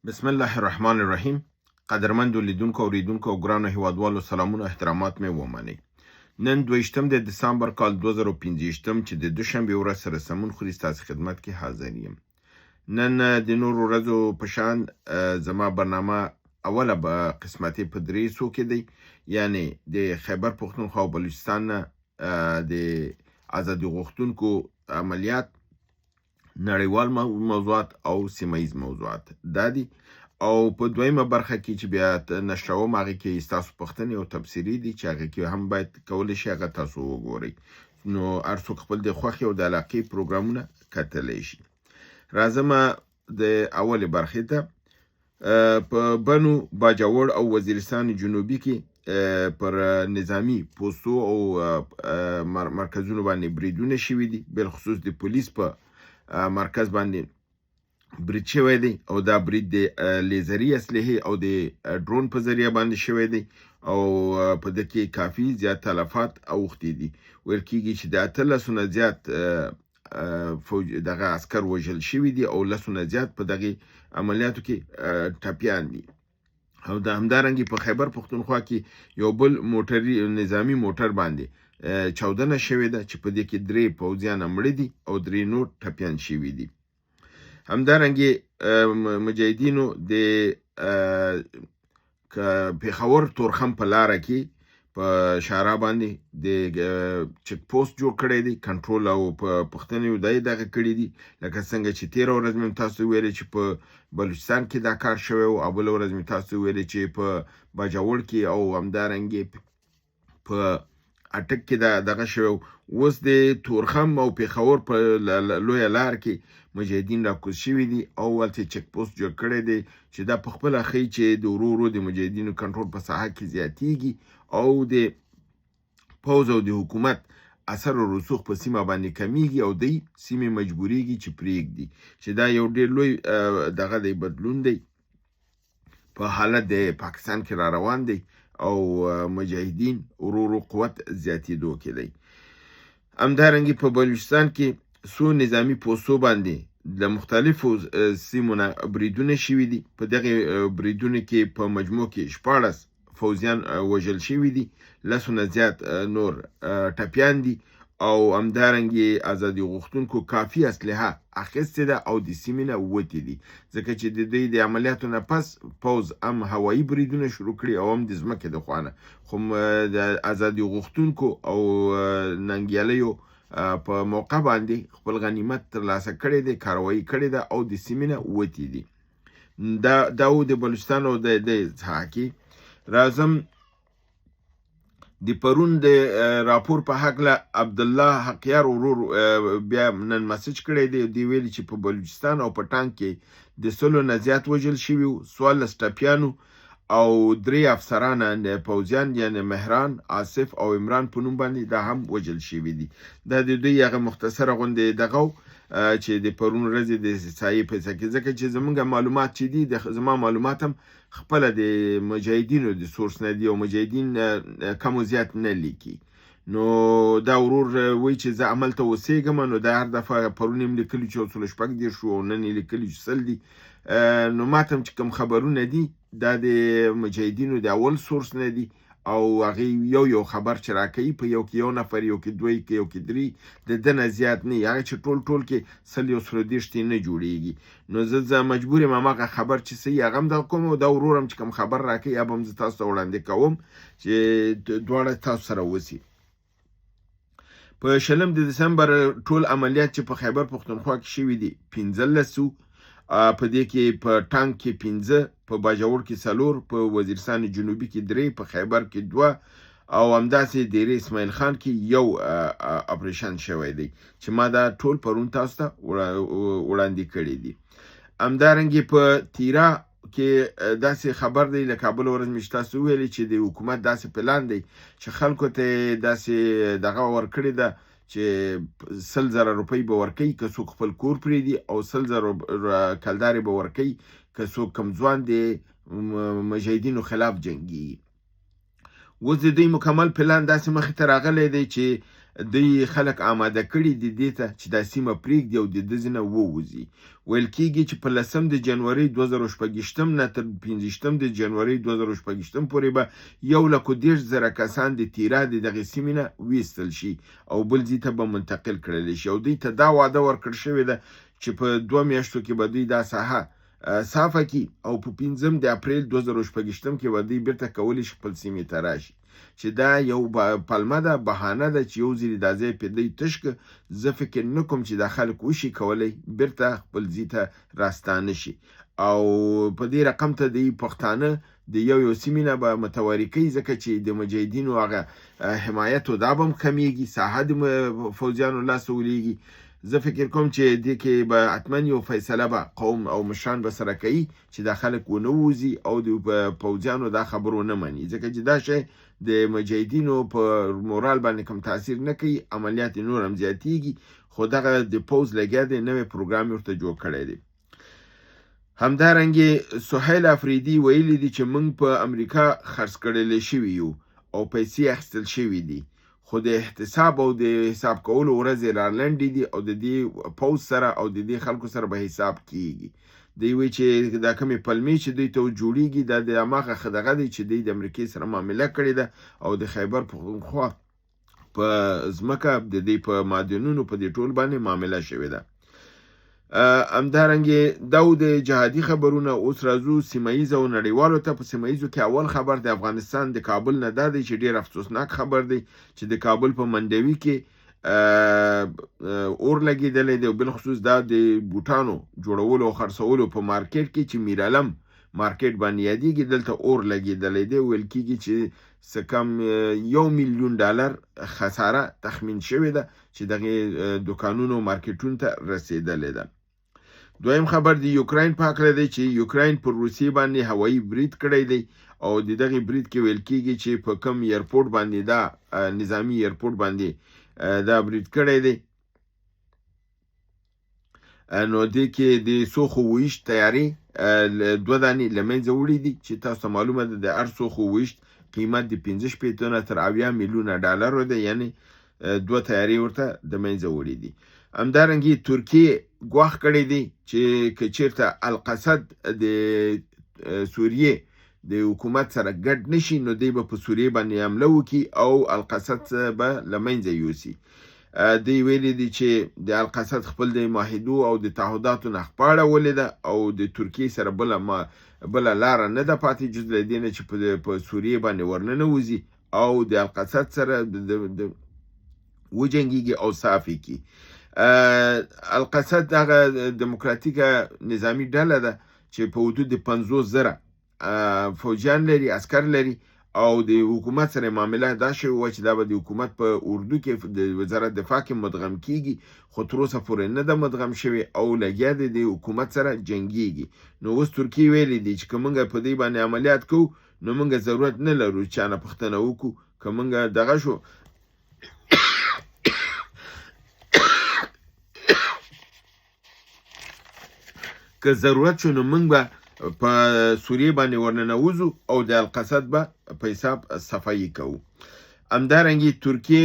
بسم الله الرحمن الرحیم. قدرمندو لیدونکو اوریدونکو او ګرانو هیوادوالو سلامونه احترامات مې ومنئ. نن 22 د دسامبر کال 2015 چې د دوشنبه ورځ سره سمون خوري ستاسو خدمت کې حاضر یم. نن د نور ورځو په شان زما برنامه اوله به قسمتي په درې څو کې دی، یعنی د خیبر پښتونخوا او بلوچستان د ازادي غوښتونکو عملیات، نړیوال موضوعات او سیمایز موضوعات دا دي. او په دویمه برخه کې چې بیا نشروم هغه کې ستاسو پوښتنې او تبصرې دي چې هغه کې هم باید کولی شي هغه تاسو وګورئ، نو هر څوک خپل د خوښې او د علاقې پروګرامونه کتلی شي. راځم د اولې برخې ته. په بنو باجوړ او وزیرستان جنوبي کې پر نظامی پوستو او مرکزونو باندې بریدونه شوي دي، بالخصوص د پولیس په مرکز باندې برید شوی دی او دا برید د لیزري اسلحې او د ډرون په ذریعه باندې شوی دی او په دې کې کافي زیات تلفات اوښتي دي. ویل کېږي چې د 18 نه زیات فوج دغه عسکر وژل شوي دي او 10 نه زیات په دغه عملیاتو کې ټپیان دي. او د همدارنګه په خیبر پښتونخوا کې یو بل موټري نظامی موټر باندې چاودنه شوې ده چې په دې کې 3 پوځیان مړه دي او 3 نور ټپیان شوي دي. همدارنګه مجاهدینو د پیښور تورخم په لار کې په شارع باندې د چک پوسټ جوړ کړی دی، کنټرول او په پښتنې دغه کړی دي، لکه څنګه چې 13 ورځ مې تاسو ویلې چې په بلوچستان کې دا کار شوی او بل ورځ مې تاسو ویلې چې په باجوړ کې او همدارنګه په اټک کې دغه شوی. اوس د تورخم او پیښور په لویه لار کې مجاهدین راکوز شوي دي او ولته چک پوسټ جوړ کړی دی چې دا په خپله ښیي چې د ورو د مجاهدینو کنټرول په ساحه کې زیاتیږي او د پوځ او د حکومت اثر او رسوخ په سیمه باندې کمیږي او د سیمه مجبوریږي چې پرېږدي، چې دا یو ډېر لوی دغه دی بدلون دی په حالت د پاکستان کې را روان دی او مجاهدین ورو قوت زیاتېدو کې دی. همدارنګه په بلوچستان کې څو نظامی پوستو باندې د مختلفو سیمو نه بریدونه شوي دي. په دغه بریدونو کې په مجموع کې 14 فوزیان وژل شوي دي، 10 نه زیات نور ټپیان دي او همدارنګه ازادي غوښتونکو کافي اسلحه اخیستې ده او د سیمې نه وتې دي، ځکه چې د دوی د عملیاتو نه پس پوځ هم هوایي بریدونه شروع کړي او هم د ځمکې د خوانه، خو د ازادي غوښتونکو او ننګیالیو په موقع باندې خپل غنیمت ترلاسه کړی دی، کاروایی کړې ده او د سیمې نه وتې دي. دا و د بلوچستان او د ساحه کې. راځم د پرون د راپور په هکله عبدالله حقیار ورور بیا نن مسج کړی دی، دی ویلي چې په بلوچستان او په ټانک کې د 100 نه زیات وژل شوي، 14 ټپیانو او 3 افسران پوځیان یعنی مهران، آصف او عمران په نوم باندې دا هم وژل شوي دي. دا د دوی هغه مختصره غونډې دغه چې د پرون ورځې د سایې په څکه، ځکه چې زمونږ معلومات چې دي زما معلومات هم خپل د مجاهدینو د سورس نه دي او مجاهدین کم او زیات نه لیکي. نو دا ورور وی چې زه عمل ته اوسېږم، نو دا هر دفعه پرون یې لیکلي چې 36 شو او نن یې لیکلي چې 100 دي. نو ماته چې کوم خبرونه دي دا د مجاهدینو د اول سورس نه دي او هغه یو خبر چې راکوي په یو کې یو نفر، یو کې 2 کې یو کې 3 د دنه زیات نه، هغه چې ټول کې 130 نه جوړیږي. نو زه مجبور یم هغه خبر چې صحیح هغه هم دغه کوم او دا ورورم چې کوم خبر راکوي هغه هم زه تاسو ته وړاندې کوم چې دواړه تاسو سره وسی. په 20 د دسمبر ټول عملیات چې په خیبر پښتونخوا کې شوي دي 15، په دې کې په ټانک کې 15، په باجوړ کې 4، په وزیرستان جنوبي کې 3، په خیبر کې 2 او همداسې ډیری اسماعیل خان کې یو اپریشن شوی دی چې ما دا ټول پرون تاسو ته وړاندې کړی دي. همدارنګه په تیرا کې داسې خبر دی، لکه بل ورځ مې تاسو ویلي چې د حکومت داسې پلان دی چې خلکو ته داسې دغه ورکړی ده چې 100,000 روپۍ به ورکوي که څوک خپل کور پرېږدي او 100,000 کلدارې به ورکوي که څوک کمځوان د مجاهدینو خلاف جنګي. اوس د دوی مکمل پلان داسې مخې ته راغلی دی چې دوی خلک آماده کړي دي دې ته چې دا سیمه پرېږدي او د ده ځینه ووځي. ویل کېږي چې په 10 د جنوري 2016 نه تر 15 د جنوري 2016 پورې به 1,30,000 کسان د تیرا د دغې سیمې نه ویستل شي او بل ځای ته به منتقل کړلی شي. او دوی ته دا وعده ورکړل شوې ده چې په 2 میاشتو کې به دوی دا ساحه صافه کړي او په 5 د اپریل 2016 کې به دوی بیرته کولی شي خپل سیمې ته راشي. چې دا یو پلمه ده، بهانه ده چې یو ځل دا ځای په دوی تش که. زه فکر نه کوم چې دا خلک وشي کولی بیرته خپل ځای ته راستانه شي او په دې رقم ته د پښتانه د یو سیمې نه به متواري کوي، ځکه چې د مجاهدینو هغه حمایت او دا به هم کمیږي، ساحه د فوجیانو لاسه ولېږي. زه فکر کوم چې دې کې به حتما یو فیصله به قوم او مشران به سره کوي چې دا خلک ونه وځي او د پوځیانو دا خبر ونه مني، ځکه چې دا شی د مجاهدینو په مورال باندې کوم تاثیر نه کوي، عملیات نور هم زیاتیږي. خو دغه د پوځ لګیا دی، نوی پروګرام ورته جوړ کړی دی. همدارنګې سهیل افریدي ویلي دي چې موږ په امریکا خرڅ کړلی شوي یو او پیسې اخیستل شوي دي، خو د احتساب او د حساب کولو ورځې رالنډې دي او د دې پوځ سره او د دې خلکو سره به حساب کیږي. دوی وایي چې دا کومې پلمې چې دوی ته جوړیږي دا د هماغه دغه دی چې دوی د امریکې سره معامله کړې ده او د خیبر پښتونخوا په ځمکه د دوی په معدنونو په دې ټول باندې معامله شوې ده. همدارنګې دا د جهادي خبرونه. اوس راځو سیمه ییز او نړیوالو ته. په سیمه ییزو کې اول خبر د افغانستان د کابل نه دا دی چې ډېر افسوسناک خبر دی چې د کابل په منډوي کې اور لګېدلی دی او بالخصوص دا د بوټانو جوړولو او خرڅولو په مارکیټ کې چې میرالم مارکیټ باندې یادېږي، دلته اور لګېدلی دی. ویل کېږي چې څه کم $1,000,000 خساره تخمین شوې ده چې دغې دوکانونو مارکیټونو ته رسېدلې ده. دویم خبر د یوکراین په هکله دی چې یوکراین پر روسیې باندې هوایي برید کړی دی او د دغې برید کې ویل کېږي چې په کوم ایرپورټ باندې دا نظامي ایرپورټ باندې دا برید کړی دی. نو دې کې د سوخو-ویشت طیارې 2 دانې له منځه وړي دي چې تاسو ته معلومه ده د هر سوخو-ویشت قیمت د 65 نه تر 70 میلیونه ډالرو دی، یعنی 2 طیارې ورته د منځه وړي دي. همدارنګې ترکیې ګواښ کړی دی چې که چېرته القصد د سوریې د حکومت سره ګډ نشي نو دوی به په سوریې باندې حمله وکړي او القصد به له منځه یوسي. دوی ویلي دي چې د القصد خپل د معاهدو او د تعهداتو نه خپه اړولې ده او د ترکیې سره بله لاره نه ده پاتې جز له دې نه چې په سوریې باندې ورننوځي او د القصد سره وجنګېږي او صاف یې کړي. القصد هغه دموکراتیکه نظامي ډله ده چې په حدود د 50,000 فوجیان لري، عسکر لري او د حکومت سره معامله دا شوې وه چې دا به د حکومت په اردو کې د وزارت دفاع کې مدغم کیږي، خو تر اوسه پورې نه ده مدغم شوې او لګیا دی د حکومت سره جنګیږي. نو اوس ترکیې ویلي دي چې که موږ په دې باندې عملیات کوو نو موږ ضرورت نه لرو چا نه پوښتنه وکړو، که موږ دغه شو که ضرورت شو نو موږ به په سوریې باندې ورننوځو او د القصد به په حساب صفایي کوو. همدارنګې ترکیې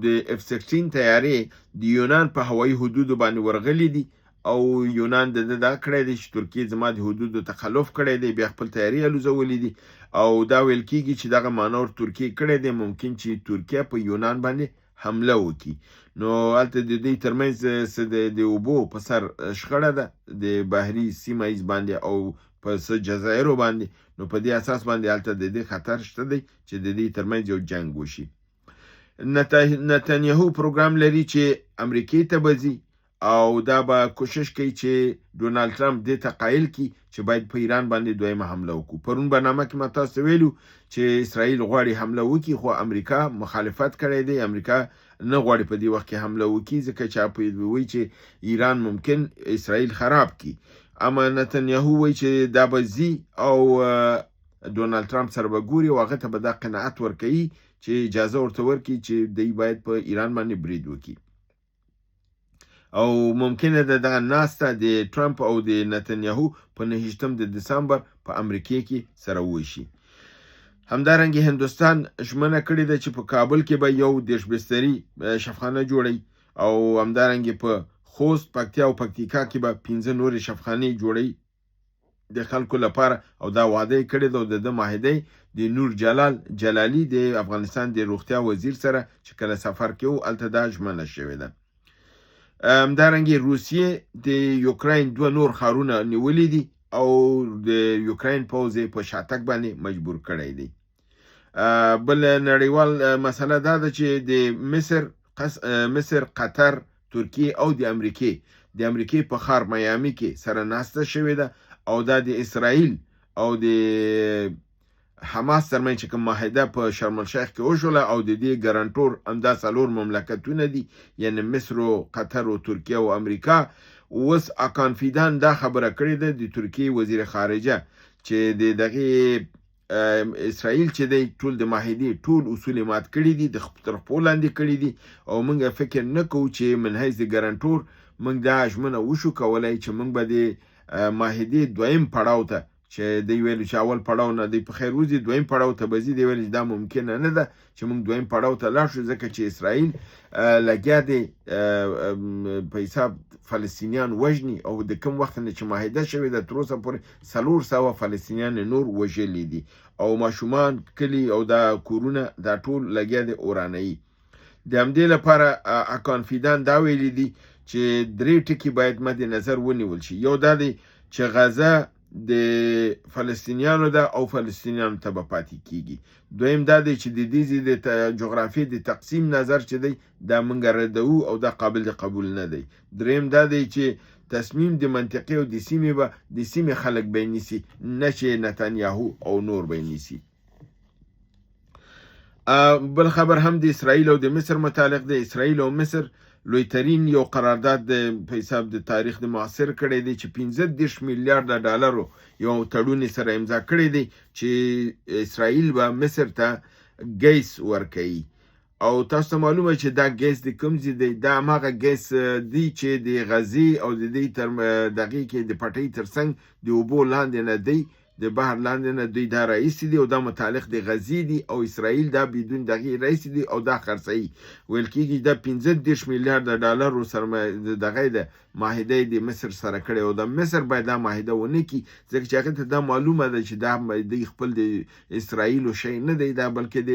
د F-16 طیارې د یونان په هوایي حدودو باندې ورغلي دي او یونان د دا کړی دی چې ترکیې زما د حدودو تخلف کړی دی، بیا خپل طیارې الوزولي دي او دا ویل کېږي چې دغه مانور ترکیې کړی دی، ممکن چې ترکیه په یونان باندې حمله وکړي. نو هلته د دوی ترمنځ د اوبو په سر شخړه ده د بحري سیمه ییز باندې او په څه جزایرو باندې، نو په دې اساس باندې هلته د دې خطر شته دی چې د دې ترمنځ یو جنګ وشي. نتانیاهو پروګرام لري چې امریکې ته به ځي او دا به کوشش کوي چې ډونالد ټرمپ دې ته قایل کړي چې باید په ایران باندې دویمه حمله وکړو. پرون برنامه کې ما تاسو ویلو چې اسرائیل غواړي حمله وکړي خو امریکا مخالفت کړی دی، امریکا نه غواړي په دې وخت کې حمله وکړي ځکه چې وایي چې ایران ممکن اسرائیل خراب کړي. اما نتانیاهو وایي چې دا به ځي او ډونالد ټرمپ سره به ګوري او هغه ته به دا قناعت ورکوي چې اجازه ورته ورکړي چې دوی باید په ایران باندې برید وکړي. او ممکنه ده دغه ناسته د ټرمپ او د نتانیاهو په 9 د دسامبر په امریکې کې سره وشي. همدارنګه هندوستان ژمنه کړې ده چې په کابل کې به یو 10 بستري شفخانه جوړي او همدارنګه په خوست، پکتیا او پکتیکا کې به 15 نورې شفخانې جوړي د خلکو لپاره او دا وعده یې کړې ده. د معاهده د نور جلال جلالي د افغانستان د روغتیا وزیر سره چې کله سفر کې و هلته دا ژمنه شوې ده. همدارنګه روسیې د یوکراین 2 نور ښارونه نیولي دي او د یوکراین پوځ یې په شاتګ باندې مجبور کړی دی. بل نړیوال مسله دا ده چې د مصر، قطر، ترکیه او د امریکې په ښار میامي کې سره ناسته شوې ده او دا د اسرائیل او د حماس ترمنځ چې کوم معاهده په شرم الشیخ کې وشوله او د دې ګارانټور همدا 4 مملکتونه دي، یعنی مصر او قطر او ترکیه او امریکا. اوس اکان فیدان دا خبره کړې ده د ترکیه وزیر خارجه چې د دغه اسرائیل چې دی ټول د معاهدې ټول اصول مات کړي دي، د تر خپل لاندې کړي دي او موږ فکر نه کوو چې من حیث د ګارانټور موږ دا ژمنه وشو کولای چې موږ به د معاهدې دویم پړاو ته چې دی ویل چې اول پړاو نه دی په خیر وځي دویم پړاو ته به ځي، دی ویل دا ممکن نه ده چې موږ دویم پړاو ته لاړ شو ځکه چې اسرائیل لګیا دی په حساب فلسطینیان وژني او د کوم وخت نه چې معاهده شوې ده تر اوسه پورې 400 فلسطینیان نور وژلي دي او ماشومان کلي او دا کورونه دا ټول لګیا دی اورانوي. د همدې لپاره اکان فیدان دا ویلي دي چې 3 ټکي باید مد نظر ونیول شي. یو دا دی چې غزه د فلسطینیانو ده او فلسطینیانو ته به پاتې کیږي. دویم دا دی چې د دې د جغرافیې د تقسیم نظر چې دی دا موږ ردوو او دا قابل د قبول نه دی. دریم دا دی چې تصمیم د منطقې او د سیمې خلک به نیسي، نه چې نتانیاهو او نور به نیسي. بل خبر هم د اسرائیل او د مصر متعلق دی. اسرائیل او مصر لویترین یو قرارداد په حساب د تاریخ د معاصر کړی دی چې 15 میلیارډ ډالرو یو تړون سره امضا کړی دی چې اسرائیل به مصر ته ګیس ورکوي او تاسو معلومه چې دا ګیس د کوم ځای دی؟ دا هماغه ګیس دی چې د غزې او د دې تر دغې کې د پټۍ ترڅنګ د اوبو لاندې نه دی، د بحر لاندې نه دوی دا رئیس دي او دا متعلق د غزې دي او اسرائیل دا بدون دغه رئیس دي او دا خرڅوي. ویل کېږي دا 15 میلیارډ ډالرو سره دغه د معاهده د مصر سره کړی او د مصر باید دا معاهده ونه کړي ځکه چې هغه ته دا معلومه ده چې دا د خپل د اسرائیلو شی نه دی، دا بلکې د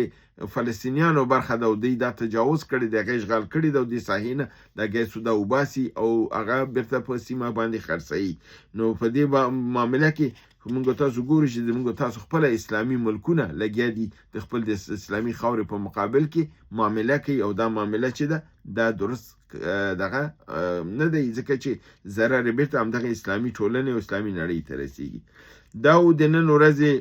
فلسطینیانو برخه ده او دوی دا تجاوز کړی دی، هغه اشغال کړی دی او د ساحې نه د ګیسو دا وباسي او هغه بیرته په سیمه باندې خرڅوي. نو په دې معامله کې موږ تاسو ګورو چې موږ تاسو خپل اسلامي ملکونه لګیا دي د خپل د اسلامي خاورې په مقابل کې معامله کوي او دا معامله چې ده دا درست دغه نه دی ځکه چې ضرر بیرته همدغه اسلامي ټولنې او اسلامي نړۍ ته رسیږي. دا د نن ورځې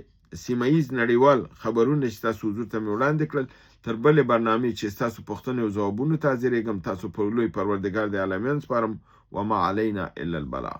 سیمه ییز نړیوال خبرونه چې تاسو حضور ته مې وړاندې کړل. تر بلې برنامې چې ستاسو پوښتنې او ځوابونو ته حاضرېږم، تاسو په لوی پروردګار د عالمین سپارم. وما علینا الا البلاغ.